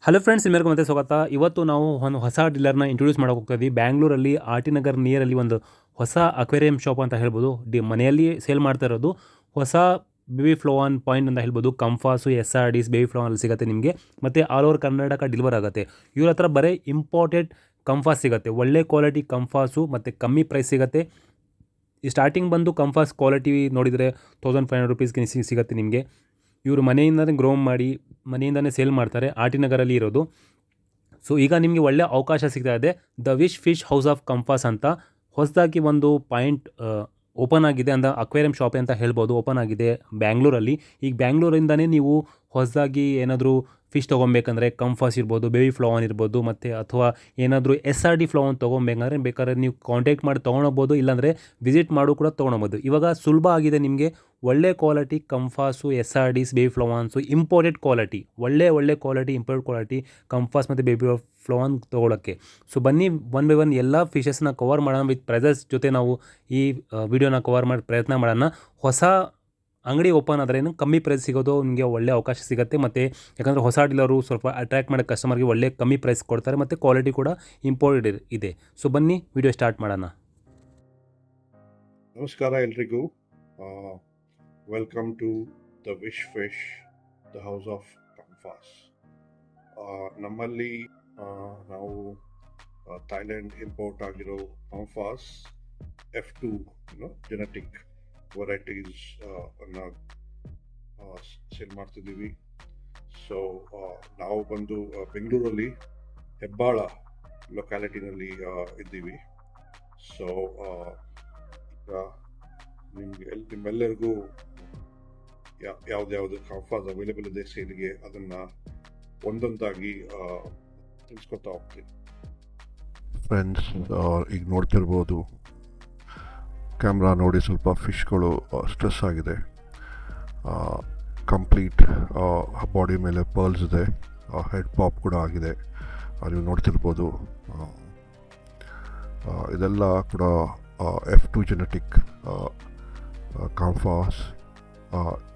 Hello friends, ನಿಮ್ಮೆಲ್ಲರಿಗೂ ಮತ್ತೆ ಸ್ವಾಗತ. ಇವತ್ತು ನಾವು ಒಂದು ಹೊಸ ಡೀಲರ್ನ ಇಂಟ್ರೊಡ್ಯೂಸ್ ಮಾಡೋಕೆ ಹೋಗ್ತಾ ಇದ್ದೀವಿ. ಬ್ಯಾಂಗ್ಳೂರಲ್ಲಿ ಆರ್ ಟಿ ನಗರ್ ನಿಯರಲ್ಲಿ ಒಂದು ಹೊಸ ಅಕ್ವೇರಿಯಂ ಶಾಪ್ ಅಂತ ಹೇಳ್ಬೋದು. ಮನೆಯಲ್ಲಿ ಸೇಲ್ ಮಾಡ್ತಾ ಇರೋದು ಹೊಸ ಬೇಬಿ ಫ್ಲೋವಾನ್ ಪಾಯಿಂಟ್ ಅಂತ ಹೇಳ್ಬೋದು. ಕಂಫಾಸು, ಎಸ್ ಆರ್ ಡಿಸ್, ಬೇಬಿ ಫ್ಲೋವಾನ್ ಸಿಗುತ್ತೆ ನಿಮಗೆ. ಮತ್ತು ಆಲ್ ಓವರ್ ಕರ್ನಾಟಕ ಡಿಲಿವರ್ ಆಗುತ್ತೆ. ಇವ್ರ ಹತ್ರ ಬರೀ ಇಂಪೋರ್ಟೆಡ್ ಕಂಫಾಸ್ ಸಿಗುತ್ತೆ. ಒಳ್ಳೆ ಕ್ವಾಲಿಟಿ ಕಂಫಾಸು ಮತ್ತು ಕಮ್ಮಿ ಪ್ರೈಸ್ ಸಿಗುತ್ತೆ. ಈ ಸ್ಟಾರ್ಟಿಂಗ್ ಬಂದು ಕಂಫಾಸ್ ಕ್ವಾಲಿಟಿ ನೋಡಿದರೆ 1500 ರುಪೀಸ್ಗೆ ಸಿಗುತ್ತೆ ನಿಮಗೆ. ಇವರು ಮನೆಯಿಂದಲೇ ಗ್ರೋ ಮಾಡಿ ಮನೆಯಿಂದಲೇ ಸೇಲ್ ಮಾಡ್ತಾರೆ. ಆರ್ ಟಿ ನಗರಲ್ಲಿ ಇರೋದು. ಸೊ ಈಗ ನಿಮಗೆ ಒಳ್ಳೆ ಅವಕಾಶ ಸಿಗ್ತಾ ಇದೆ. The wish fish house of Kampfas ಅಂತ ಹೊಸದಾಗಿ ಒಂದು ಪಾಯಿಂಟ್ ಓಪನ್ ಆಗಿದೆ. ಅಂತ ಅಕ್ವೇರಿಯಂ ಶಾಪ್ ಅಂತ ಹೇಳ್ಬೋದು, ಓಪನ್ ಆಗಿದೆ ಬ್ಯಾಂಗ್ಳೂರಲ್ಲಿ. ಈಗ ಬ್ಯಾಂಗ್ಳೂರಿಂದನೇ ನೀವು ಹೊಸದಾಗಿ ಏನಾದರೂ ಫಿಶ್ ತೊಗೊಬೇಕಂದ್ರೆ ಕಂಫಾಸ್ ಇರ್ಬೋದು, ಬೇಬಿ ಫ್ಲೋವಾನ್ ಇರ್ಬೋದು, ಮತ್ತು ಅಥವಾ ಏನಾದರೂ ಎಸ್ ಆರ್ ಡಿ ಫ್ಲೋವಾನ್ ತೊಗೊಬೇಕಂದ್ರೆ ಬೇಕಾದ್ರೆ ನೀವು ಕಾಂಟ್ಯಾಕ್ಟ್ ಮಾಡಿ ತೊಗೊಳ್ಬೋದು. ಇಲ್ಲಾಂದರೆ ವಿಸಿಟ್ ಮಾಡು ಕೂಡ ತೊಗೊಳ್ಬೋದು. ಇವಾಗ ಸುಲಭ ಆಗಿದೆ ನಿಮಗೆ ಒಳ್ಳೆ ಕ್ವಾಲಿಟಿ ಕಂಫಾಸು, ಎಸ್ ಆರ್ ಡಿಸ್, ಬೇಬಿ ಫ್ಲೋವಾನ್ಸು, ಇಂಪೋರ್ಟೆಡ್ ಕ್ವಾಲಿಟಿ, ಒಳ್ಳೆ ಕ್ವಾಲಿಟಿ ಇಂಪೋರ್ಟೆಡ್ ಕ್ವಾಲಿಟಿ ಕಂಫಾಸ್ ಮತ್ತು ಬೇಬಿ ಫ್ಲೋವಾನ್ ತೊಗೊಳಕ್ಕೆ. ಸೊ ಬನ್ನಿ, ಒನ್ ಬೈ ಒನ್ ಎಲ್ಲ ಫಿಶಸ್ನ ಕವರ್ ಮಾಡೋಣ. ವಿತ್ ಪ್ರೈಸಸ್ ಜೊತೆ ನಾವು ಈ ವಿಡಿಯೋನ ಕವರ್ ಮಾಡಿ ಪ್ರಯತ್ನ ಮಾಡೋಣ. ಹೊಸ ಅಂಗಡಿ ಓಪನ್ ಆದರೆ ಕಮ್ಮಿ ಪ್ರೈಸ್ ಸಿಗೋದು ನಿಮಗೆ ಒಳ್ಳೆ ಅವಕಾಶ ಸಿಗುತ್ತೆ. ಮತ್ತು ಯಾಕಂದರೆ ಹೊಸ ಡೀಲರು ಸ್ವಲ್ಪ ಅಟ್ರ್ಯಾಕ್ಟ್ ಮಾಡೋ ಕಸ್ಟಮರ್ಗೆ ಒಳ್ಳೆ ಕಮ್ಮಿ ಪ್ರೈಸ್ ಕೊಡ್ತಾರೆ, ಮತ್ತು ಕ್ವಾಲಿಟಿ ಕೂಡ ಇಂಪೋರ್ಟೆಡ್ ಇದೆ. ಸೊ ಬನ್ನಿ ವಿಡಿಯೋ ಸ್ಟಾರ್ಟ್ ಮಾಡೋಣ. ನಮಸ್ಕಾರ ಎಲ್ರಿಗೂ. Welcome to the wish fish, the house of Kampfas. ನಮ್ಮಲ್ಲಿ ನಾವು ಥೈಲ್ಯಾಂಡ್ ಇಂಪೋರ್ಟ್ ಆಗಿರೋ ಕಂಫಾಸ್ F2 ಜೆನೆಟಿಕ್ ವೆರೈಟೀಸ್ ಅನ್ನು ಸೇಲ್ ಮಾಡ್ತಿದ್ದೀವಿ. ಸೊ ನಾವು ಬಂದು ಬೆಂಗಳೂರಲ್ಲಿ ಹೆಬ್ಬಾಳ ಲೊಕ್ಯಾಲಿಟಿನಲ್ಲಿ ಇದ್ದೀವಿ. ಸೊ ಈಗ ನಿಮ್ಮೆಲ್ಲರಿಗೂ ಯಾವ್ದು ಕಂಫಾಸ್ ಅವೈಲೇಬಲ್ ಇದೆ ಸೇಲ್ಗೆ, ಅದನ್ನು ಒಂದೊಂದಾಗಿ ತಿಳಿಸ್ಕೊತಾ ಹೋಗ್ತೀವಿ. ಫ್ರೆಂಡ್ಸ್, ಈಗ ನೋಡ್ತಿರ್ಬೋದು, ಕ್ಯಾಮ್ರಾ ನೋಡಿ ಸ್ವಲ್ಪ ಫಿಶ್ಗಳು ಸ್ಟ್ರೆಸ್ ಆಗಿದೆ. ಕಂಪ್ಲೀಟ್ ಬಾಡಿ ಮೇಲೆ ಪರ್ಲ್ಸ್ ಇದೆ, ಹೆಡ್ ಪಾಪ್ ಕೂಡ ಆಗಿದೆ. ನೀವು ನೋಡ್ತಿರ್ಬೋದು. ಇದೆಲ್ಲ ಕೂಡ F2 ಜೆನೆಟಿಕ್ ಕಂಫಾಸ್.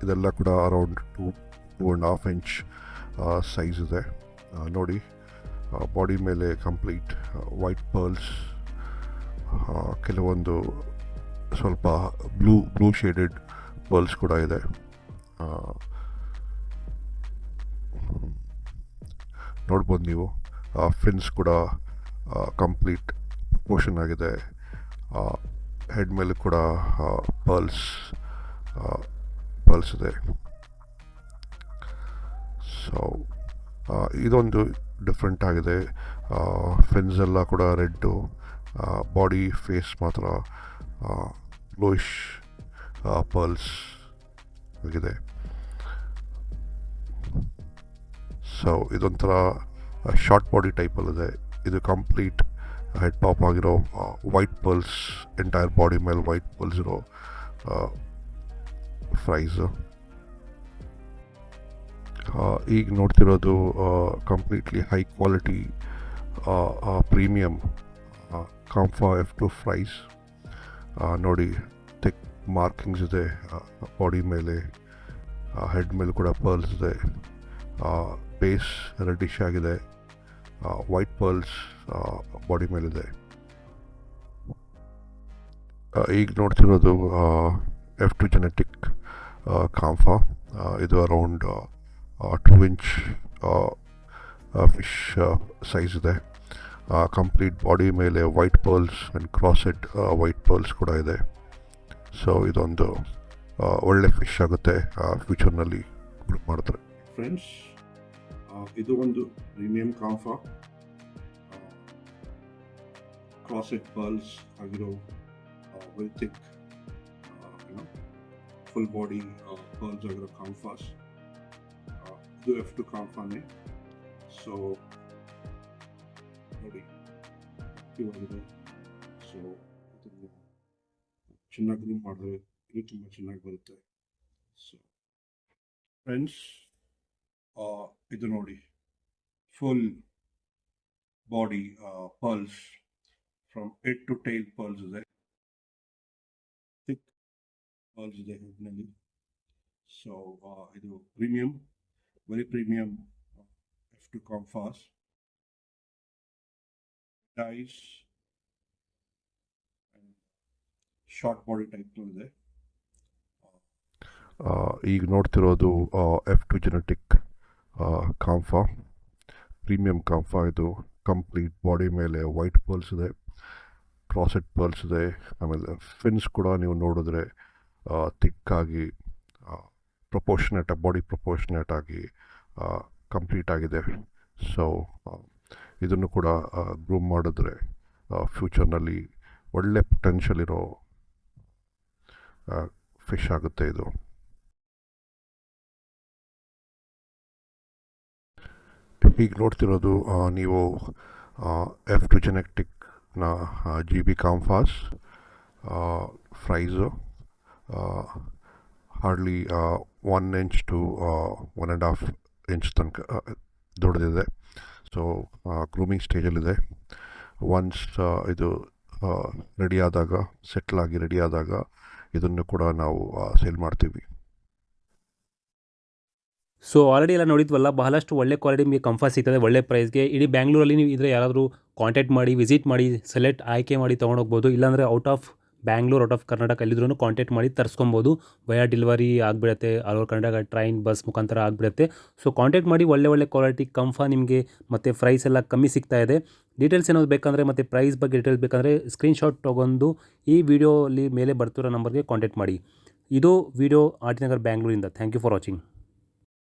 ಇದೆಲ್ಲ ಕೂಡ ಅರೌಂಡ್ 2.5 ಇಂಚ್ ಸೈಜ್ ಇದೆ. ನೋಡಿ, ಬಾಡಿ ಮೇಲೆ ಕಂಪ್ಲೀಟ್ ವೈಟ್ ಪರ್ಲ್ಸ್, ಕೆಲವೊಂದು ಸ್ವಲ್ಪ ಬ್ಲೂ ಶೇಡೆಡ್ ಪರ್ಲ್ಸ್ ಕೂಡ ಇದೆ. ನೋಡ್ಬೋದು ನೀವು. ಫಿನ್ಸ್ ಕೂಡ ಕಂಪ್ಲೀಟ್ ಪೋರ್ಷನ್ ಆಗಿದೆ. ಹೆಡ್ ಮೇಲೆ ಕೂಡ ಪರ್ಲ್ಸ್ ಇದೆ. ಸೊ ಇದೊಂದು ಡಿಫ್ರೆಂಟ್ ಆಗಿದೆ. ಫಿನ್ಸ್ ಎಲ್ಲ ಕೂಡ ರೆಡ್ಡು, ಬಾಡಿ ಫೇಸ್ ಮಾತ್ರ ಬ್ಲೂಯಿಶ್ ಪರ್ಲ್ಸ್ ಆಗಿದೆ. ಸೊ ಇದೊಂಥರ ಶಾರ್ಟ್ ಬಾಡಿ ಟೈಪಲ್ಲಿದೆ. ಇದು ಕಂಪ್ಲೀಟ್ ಹೆಡ್ ಪಾಪ್ ಆಗಿರೋ ವೈಟ್ ಪರ್ಲ್ಸ್, ಎಂಟೈರ್ ಬಾಡಿ ಮೇಲೆ ವೈಟ್ ಪರ್ಲ್ಸ್ ಇರೋ ಫ್ರೈಸು. ಈಗ ನೋಡ್ತಿರೋದು completely high quality premium Kampfa F2 fries. ನೋಡಿ, ಥಿಕ್ ಮಾರ್ಕಿಂಗ್ಸ್ ಇದೆ ಬಾಡಿ ಮೇಲೆ, ಹೆಡ್ ಮೇಲೆ ಕೂಡ ಪರ್ಲ್ಸ್ ಇದೆ. ಬೇಸ್ ರೆಡ್ಡಿಶ್ ಆಗಿದೆ, ವೈಟ್ ಪರ್ಲ್ಸ್ ಬಾಡಿ ಮೇಲಿದೆ. ಈಗ ನೋಡ್ತಿರೋದು F2 ಜೆನೆಟಿಕ್ ಕಂಫಾ. ಇದು ಅರೌಂಡ್ 2 ಇಂಚ್ ಫಿಶ್ ಸೈಜ್ ಇದೆ. ಕಂಪ್ಲೀಟ್ ಬಾಡಿ ಮೇಲೆ white pearls and crossed white pearls ಕೂಡ ಇದೆ. ಸೊ ಇದೊಂದು ಒಳ್ಳೆ ಫಿಶ್ ಆಗುತ್ತೆ ಫ್ಯೂಚರ್ನಲ್ಲಿ ಮಾಡಿದ್ರೆ. ಫ್ರೆಂಡ್ಸ್, ಇದು ಒಂದು ಪ್ರೀಮಿಯಂ ಕಾಂಫಾ, ಕ್ರಾಸೆಡ್ ಪರ್ಲ್ಸ್ ಆಗಿರೋ well thick full body pearls ಆಗಿರೋ ಕಾಂಫಾಸ್. ಇದು F2 ಕಾಂಫಾನೇ. ಸೊ ನೋಡಿ, ಆಗಿದೆ. ಸೊ ಇದನ್ನು ಚೆನ್ನಾಗಿ ಗ್ರೂಮ್ ಮಾಡಿದ್ರೆ ಇದು ತುಂಬ ಚೆನ್ನಾಗಿ ಬರುತ್ತೆ. ಸೊ ಫ್ರೆಂಡ್ಸ್, ಇದು ನೋಡಿ, full body pearls from head to tail pearls ಇದೆ. ಥಿಕ್ ಪರ್ಲ್ಸ್ ಇದೆ ಹೆಡ್ನಲ್ಲಿ. ಸೊ ಇದು premium, very premium F2 Comfort, dice and short body type ಇದೆ. ಈಗ ನೋಡ್ತಿರೋದು F2 ಜೆನೆಟಿಕ್ ಕಾಂಫಾ, ಪ್ರೀಮಿಯಂ ಕಾಂಫಾ. ಇದು ಕಂಪ್ಲೀಟ್ ಬಾಡಿ ಮೇಲೆ ವೈಟ್ ಪರ್ಲ್ಸ್ ಇದೆ, ಕ್ರಾಸೆಡ್ ಪರ್ಲ್ಸ್ ಇದೆ. ಆಮೇಲೆ ಫಿನ್ಸ್ ಕೂಡ ನೀವು ನೋಡಿದ್ರೆ ಥಿಕ್ಕಾಗಿ ಬಾಡಿ ಪ್ರಪೋರ್ಷನೇಟ್ ಆಗಿ ಕಂಪ್ಲೀಟ್ ಆಗಿದೆ. ಸೊ ಇದನ್ನು ಕೂಡ ಗ್ರೂಮ್ ಮಾಡಿದ್ರೆ ಫ್ಯೂಚರ್ನಲ್ಲಿ ಒಳ್ಳೆ ಪೊಟೆನ್ಷಿಯಲ್ ಇರೋ ಫಿಶ್ ಆಗುತ್ತೆ ಇದು. ಈಗ ನೋಡ್ತಿರೋದು ನೀವು F2 ಜೆನೆಟಿಕ್ನ GB Kampfas fries hardly 1 inch to 1.5 inch ತನಕ ದೊಡ್ಡದಿದೆ. ಸೊ ಗ್ರೂಮಿಂಗ್ ಸ್ಟೇಜಲ್ಲಿದೆ. ಒನ್ಸ್ ಇದು ರೆಡಿ ಆದಾಗ, ಸೆಟ್ಲಾಗಿ ರೆಡಿ ಆದಾಗ ಇದನ್ನು ಕೂಡ ನಾವು ಸೇಲ್ ಮಾಡ್ತೀವಿ. ಸೊ ಆಲ್ರೆಡಿ ಎಲ್ಲ ನೋಡಿದ್ವಲ್ಲ, ಬಹಳಷ್ಟು ಒಳ್ಳೆ ಕ್ವಾಲಿಟಿ ನಿಮಗೆ ಕಂಫರ್ಟ್ ಸಿಗ್ತದೆ ಒಳ್ಳೆ ಪ್ರೈಸ್ಗೆ. ಇಡೀ ಬ್ಯಾಂಗ್ಳೂರಲ್ಲಿ ನೀವು ಇದ್ರೆ ಯಾರಾದರೂ ಕಾಂಟ್ಯಾಕ್ಟ್ ಮಾಡಿ, ವಿಸಿಟ್ ಮಾಡಿ, ಸೆಲೆಕ್ಟ್ ಆಯ್ಕೆ ಮಾಡಿ ತೊಗೊಂಡೋಗ್ಬೋದು. ಇಲ್ಲಾಂದರೆ out of Bangalore, out of Karnataka ಎಲ್ಲಿದ್ರೂ ಕಾಂಟ್ಯಾಕ್ಟ್ ಮಾಡಿ ತರಿಸ್ಕೊಬೋದು. ವಯಾ ಡೆಲಿವರಿ ಆಗಿಬಿಡುತ್ತೆ, all over Karnataka train, bus ಮುಖಾಂತರ ಆಗಿಬಿಡುತ್ತೆ. ಸೊ ಕಾಂಟ್ಯಾಕ್ಟ್ ಮಾಡಿ, ಒಳ್ಳೆ ಕ್ವಾಲಿಟಿ ಕಂಫಾ ನಿಮಗೆ ಮತ್ತು ಪ್ರೈಸ್ ಎಲ್ಲ ಕಮ್ಮಿ ಸಿಗ್ತಾ ಇದೆ. ಡೀಟೇಲ್ಸ್ ಏನಾದ್ರು ಬೇಕಂದರೆ ಮತ್ತು ಪ್ರೈಸ್ ಬಗ್ಗೆ ಡೀಟೇಲ್ಸ್ ಬೇಕಂದರೆ ಸ್ಕ್ರೀನ್ಶಾಟ್ ತೊಗೊಂಡು ಈ ವಿಡಿಯೋಲಿ ಮೇಲೆ ಬರ್ತಿರೋ ನಂಬರ್ಗೆ ಕಾಂಟ್ಯಾಕ್ಟ್ ಮಾಡಿ. ಇದು ವಿಡಿಯೋ ಆರ್ ಟಿ ನಗರ್ ಬ್ಯಾಂಗ್ಳೂರಿಂದ. Thank you for watching.